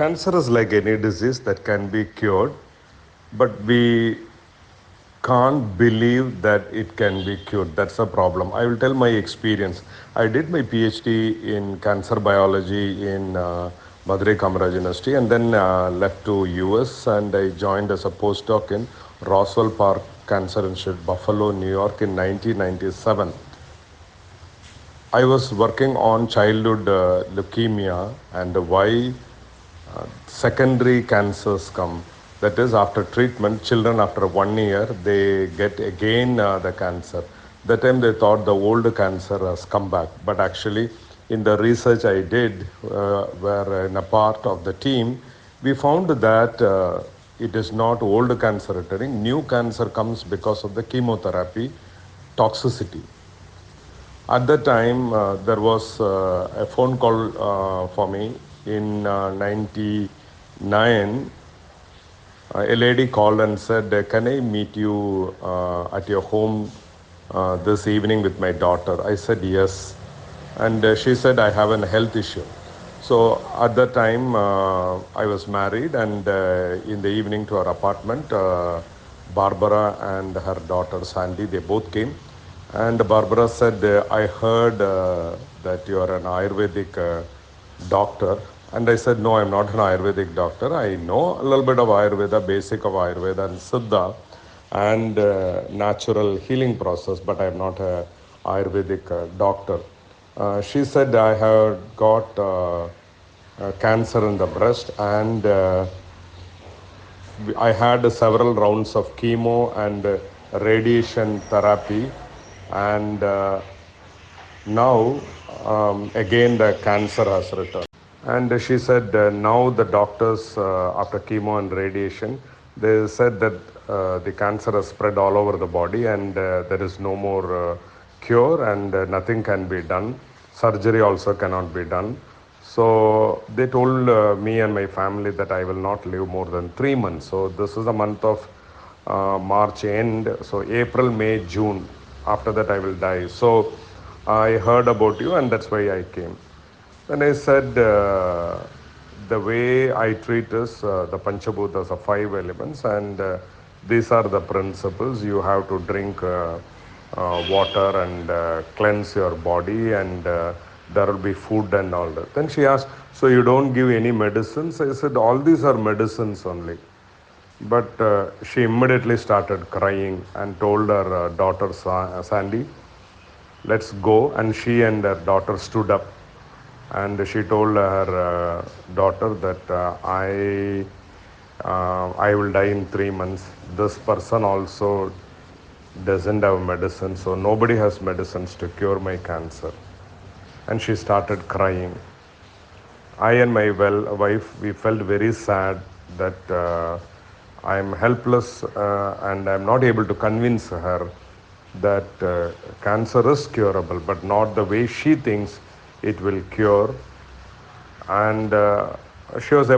Cancer is like any disease that can be cured, but we can't believe that it can be cured. That's the problem. I will tell my experience. I did my PhD in cancer biology in Madurai Kamaraj University, and then left to US, and I joined as a postdoc in Roswell Park Cancer Institute, Buffalo, New York in 1997. I was working on childhood leukemia and why secondary cancers come. That is, after treatment, children after 1 year, they get again the cancer. That time they thought the old cancer has come back. But actually, in the research I did, where in a part of the team, we found that it is not old cancer returning. New cancer comes because of the chemotherapy toxicity. At the time, there was a phone call for me in 99. A lady called and said, "Can I meet you at your home this evening with my daughter?" I said, "Yes." And she said, "I have a health issue." So at that time, I was married, and in the evening to our apartment, Barbara and her daughter Sandy, they both came. And Barbara said, "I heard that you are an Ayurvedic doctor." And I said, "No, I'm not an Ayurvedic doctor. I know a little bit of Ayurveda, basic of Ayurveda and Siddha and natural healing process, but I'm not a Ayurvedic doctor." She said, "I have got cancer in the breast, and I had several rounds of chemo and radiation therapy, and now again the cancer has returned." And she said, now the doctors, after chemo and radiation, they said that the cancer has spread all over the body, and there is no more cure, and nothing can be done. Surgery also cannot be done. So they told me and my family that I will not live more than 3 months. So this is the month of March end. So April, May, June. After that I will die. So I heard about you, and that's why I came. Then I said, the way I treat is the Panchabhutas are 5 elements, and these are the principles. You have to drink water and cleanse your body, and there will be food and all that. Then she asked, "So you don't give any medicines?" I said, "All these are medicines only." But she immediately started crying and told her daughter Sandy, "Let's go." And she and her daughter stood up, and she told her daughter that I will die in 3 months. This person also doesn't have medicine, so nobody has medicines to cure my cancer. And she started crying. I and my wife, we felt very sad that I'm helpless, and I'm not able to convince her that cancer is curable, but not the way she thinks it will cure. And she was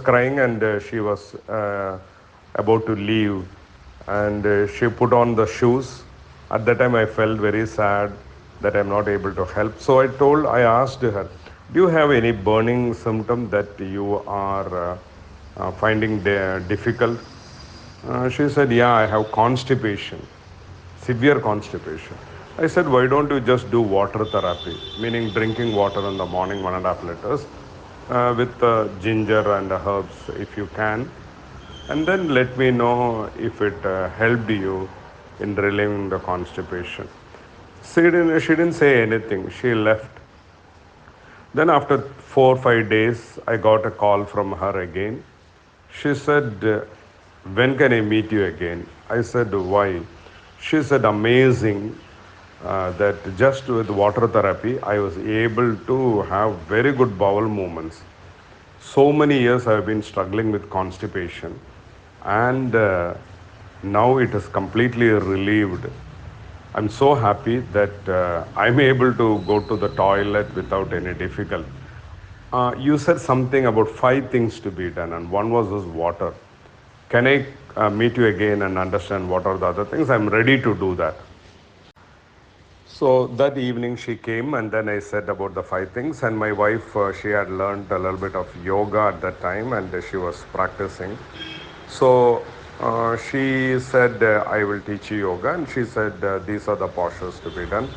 crying, and she was about to leave, and she put on the shoes. At that time I felt very sad that I'm not able to help. So I asked her, "Do you have any burning symptom that you are finding difficult?" She said, "Yeah, I have constipation, severe constipation." I said, "Why don't you just do water therapy, meaning drinking water in the morning, 1.5 liters, with ginger and herbs if you can, and then let me know if it helped you in relieving the constipation." She didn't say anything. She left. Then after 4 or 5 days, I got a call from her again. She said, "When can I meet you again?" I said, "Why?" She said, "Amazing that just with water therapy, I was able to have very good bowel movements. So many years I have been struggling with constipation, and now it is completely relieved. I'm so happy that I'm able to go to the toilet without any difficulty." You said something about 5 things to be done, and one was this water. Can I meet you again and understand what are the other things? I'm ready to do that. So that evening she came, and then I said about the five things. And my wife, she had learned a little bit of yoga at that time, and she was practicing. So she said, I will teach you yoga. And she said, these are the postures to be done.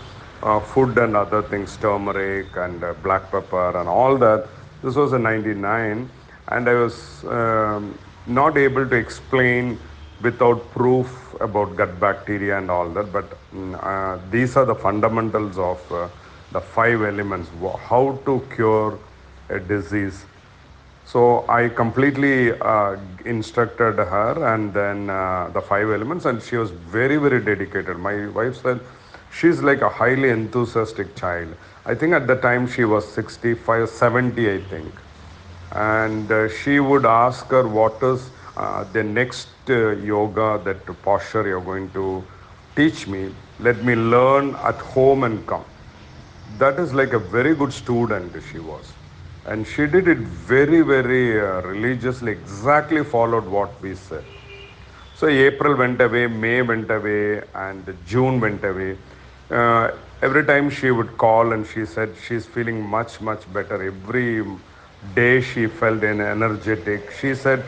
Food and other things, turmeric and black pepper and all that. This was in 99. And I was not able to explain without proof about gut bacteria and all that. But these are the fundamentals of the five elements, how to cure a disease. So I completely instructed her, and then the five elements, and she was very, very dedicated. My wife said she's like a highly enthusiastic child. I think at the time she was 65, 70, I think. And she would ask her, what is the next yoga, that posture you're going to teach me? Let me learn at home and come. That is like a very good student she was. And she did it very, very religiously, exactly followed what we said. So April went away, May went away, and June went away. Every time she would call and she said she's feeling much, much better. Every day she felt energetic. She said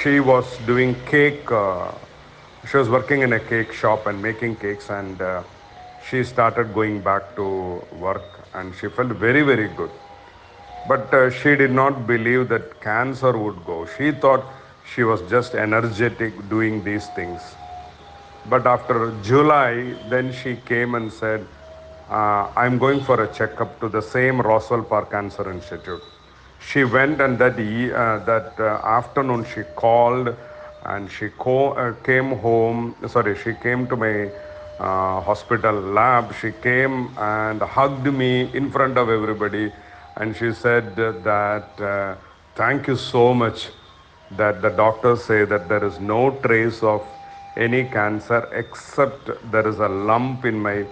she was doing cake. She was working in a cake shop and making cakes, and she started going back to work, and she felt very, very good. But she did not believe that cancer would go. She thought she was just energetic doing these things. But after July, then she came and said, I'm going for a checkup to the same Roswell Park Cancer Institute. She went, and that afternoon she called, and she came home. Sorry, she came to my hospital lab. She came and hugged me in front of everybody, and she said that thank you so much, that the doctors say that there is no trace of any cancer except there is a lump in my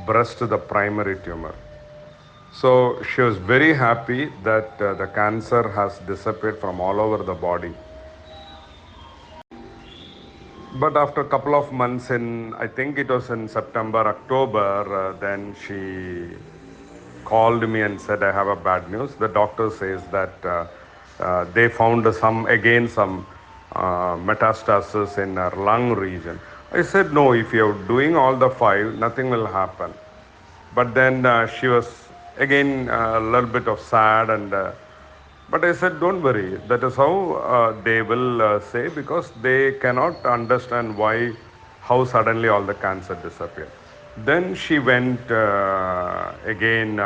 breast, the primary tumor. So she was very happy that the cancer has disappeared from all over the body. But after a couple of months, in I think it was in September, October, then she called me and said, I have a bad news. The doctor says that they found some metastasis in her lung region. I said, no, if you're doing all the five, nothing will happen. But then she was again a little bit of sad, and but I said, don't worry. That is how they will say, because they cannot understand why, how suddenly all the cancer disappeared. Then she went again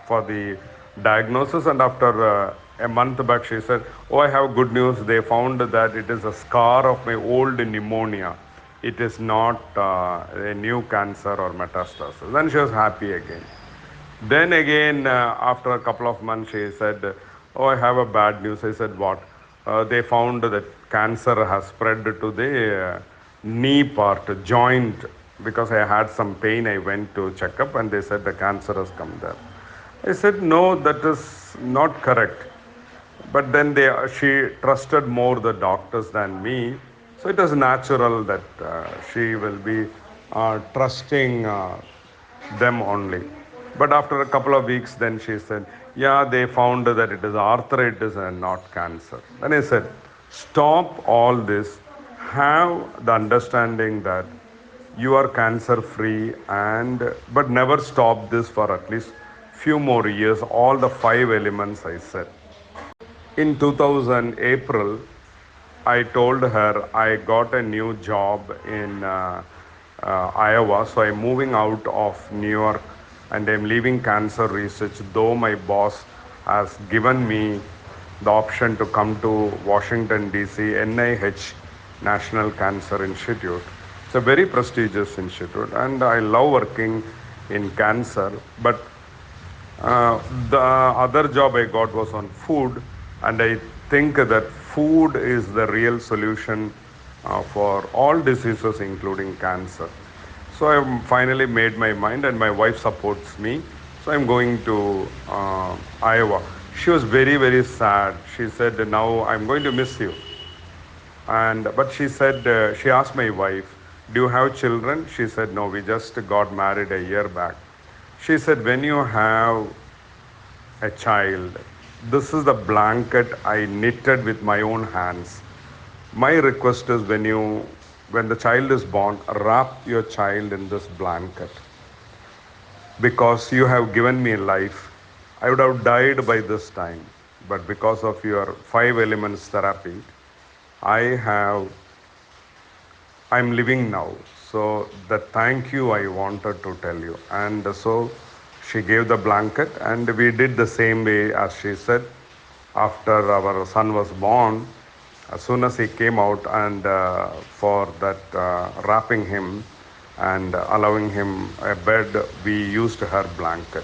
for the diagnosis, and after a month back, she said, "Oh, I have good news. They found that it is a scar of my old pneumonia. It is not a new cancer or metastasis." Then she was happy again. Then again, after a couple of months, she said, "Oh, I have a bad news." I said, "What?" They found that cancer has spread to the knee part, joint. Because I had some pain, I went to check up, and they said the cancer has come there. I said, "No, that is not correct." But then she trusted more the doctors than me. So it was natural that she will be trusting them only. But after a couple of weeks, then she said, yeah, they found that it is arthritis and not cancer. Then I said, stop all this. Have the understanding that you are cancer free, and but never stop this for at least few more years. All the five elements I said. In 2000 April, I told her I got a new job in Iowa, so I'm moving out of New York, and I'm leaving cancer research, though my boss has given me the option to come to Washington DC, NIH, National Cancer Institute. It's a very prestigious institute, and I love working in cancer. But the other job I got was on food, and I think that food is the real solution for all diseases, including cancer. So I finally made my mind, and my wife supports me. So I'm going to Iowa. She was very, very sad. She said, "Now I'm going to miss you." And but she said, she asked my wife, do you have children? She said, no, we just got married a year back. She said, when you have a child, this is the blanket I knitted with my own hands. My request is when the child is born, wrap your child in this blanket because you have given me life. I would have died by this time, but because of your 5 elements therapy, I have I'm living now. So the thank you I wanted to tell you. And so she gave the blanket and we did the same way as she said. After our son was born, as soon as he came out and for that wrapping him and allowing him a bed, we used her blanket.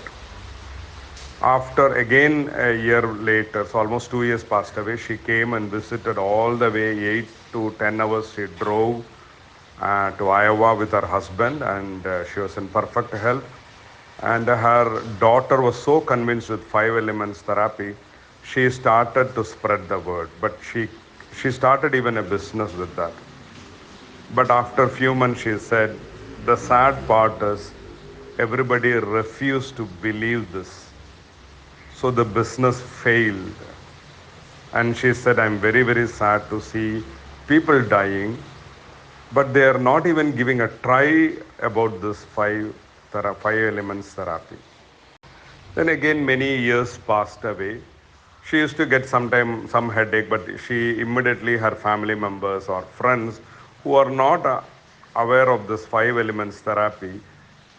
After again a year later, so almost 2 years passed away, she came and visited all the way, 8 to 10 hours she drove to Iowa with her husband, and she was in perfect health. And her daughter was so convinced with 5 elements therapy, she started to spread the word. But she started even a business with that. But after a few months, she said, the sad part is everybody refused to believe this. So the business failed. And she said, I'm very, very sad to see people dying, but they are not even giving a try about this 5 elements therapy. Then again, many years passed away. She used to get sometime some headache, but she immediately, her family members or friends who are not aware of this 5 elements therapy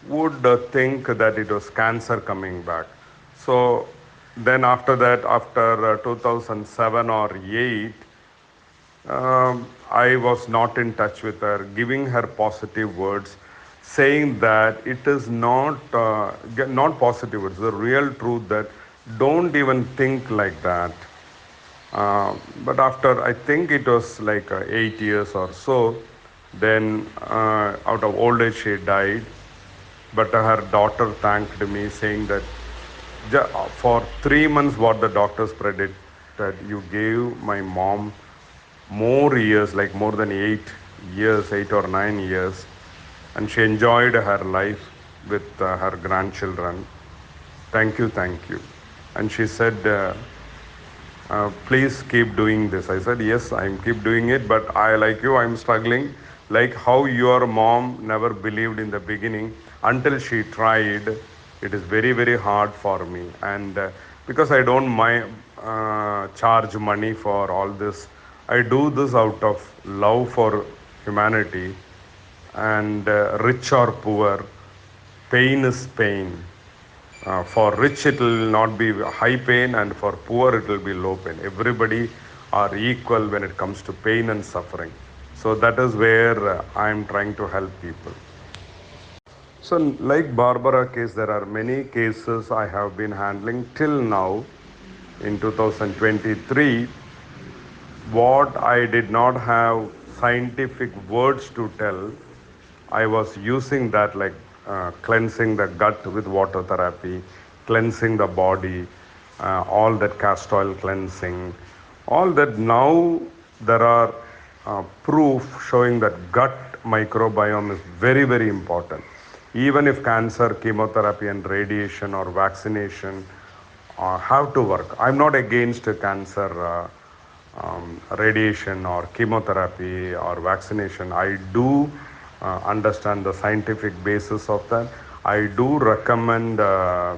would think that it was cancer coming back. So then after that, after 2007 or 8, I was not in touch with her, giving her positive words, saying that it is not positive words, the real truth that don't even think like that. But after I think it was like 8 years or so, then out of old age she died. But her daughter thanked me, saying that for 3 months, what the doctors predicted, you gave my mom more years, like more than 8 years, 8 or 9 years, and she enjoyed her life with her grandchildren. Thank you, thank you. And she said, please keep doing this. I said, yes, I'm keep doing it, but I, like you, I'm struggling. Like how your mom never believed in the beginning until she tried, it is very, very hard for me. And because I don't charge money for all this, I do this out of love for humanity. And rich or poor, pain is pain. For rich it will not be high pain, and for poor it will be low pain. Everybody are equal when it comes to pain and suffering. So that is where I am trying to help people. So like Barbara case, there are many cases I have been handling till now. In 2023, what I did not have scientific words to tell, I was using that, like cleansing the gut with water therapy, cleansing the body, all that castor oil cleansing, all that. Now there are proof showing that gut microbiome is very, very important. Even if cancer, chemotherapy and radiation or vaccination have to work. I'm not against cancer radiation or chemotherapy or vaccination. I do understand the scientific basis of that. I do recommend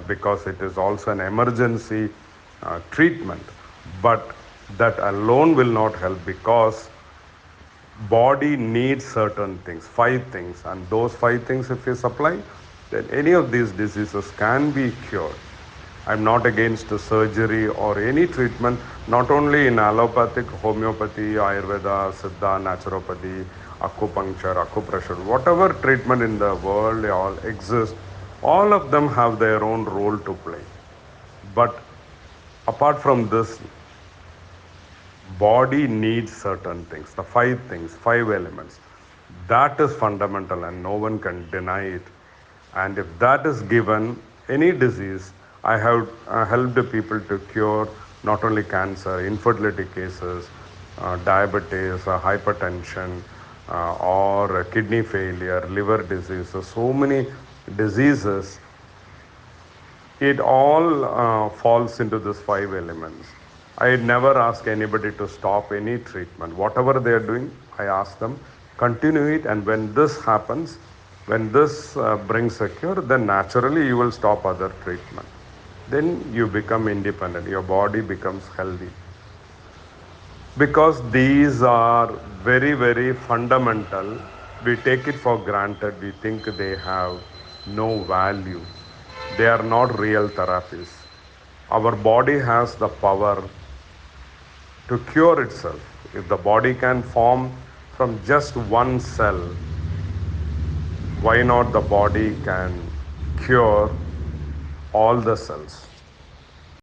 because it is also an emergency treatment. But that alone will not help, because body needs certain things, 5 things, and those 5 things if you supply, then any of these diseases can be cured. I'm not against surgery or any treatment, not only in allopathic, homeopathy, Ayurveda, Siddha, naturopathy, acupuncture, acupressure, whatever treatment in the world all exist, all of them have their own role to play. But apart from this, body needs certain things, the 5 things, 5 elements. That is fundamental and no one can deny it. And if that is given, any disease, I have helped people to cure not only cancer, infertility cases, diabetes, hypertension, or kidney failure, liver diseases, so many diseases, it all falls into these 5 elements. I never ask anybody to stop any treatment. Whatever they are doing, I ask them, continue it, and when this happens, when this brings a cure, then naturally you will stop other treatment. Then you become independent, your body becomes healthy. Because these are very, very fundamental, we take it for granted, we think they have no value. They are not real therapies. Our body has the power to cure itself. If the body can form from just one cell, why not the body can cure all the cells?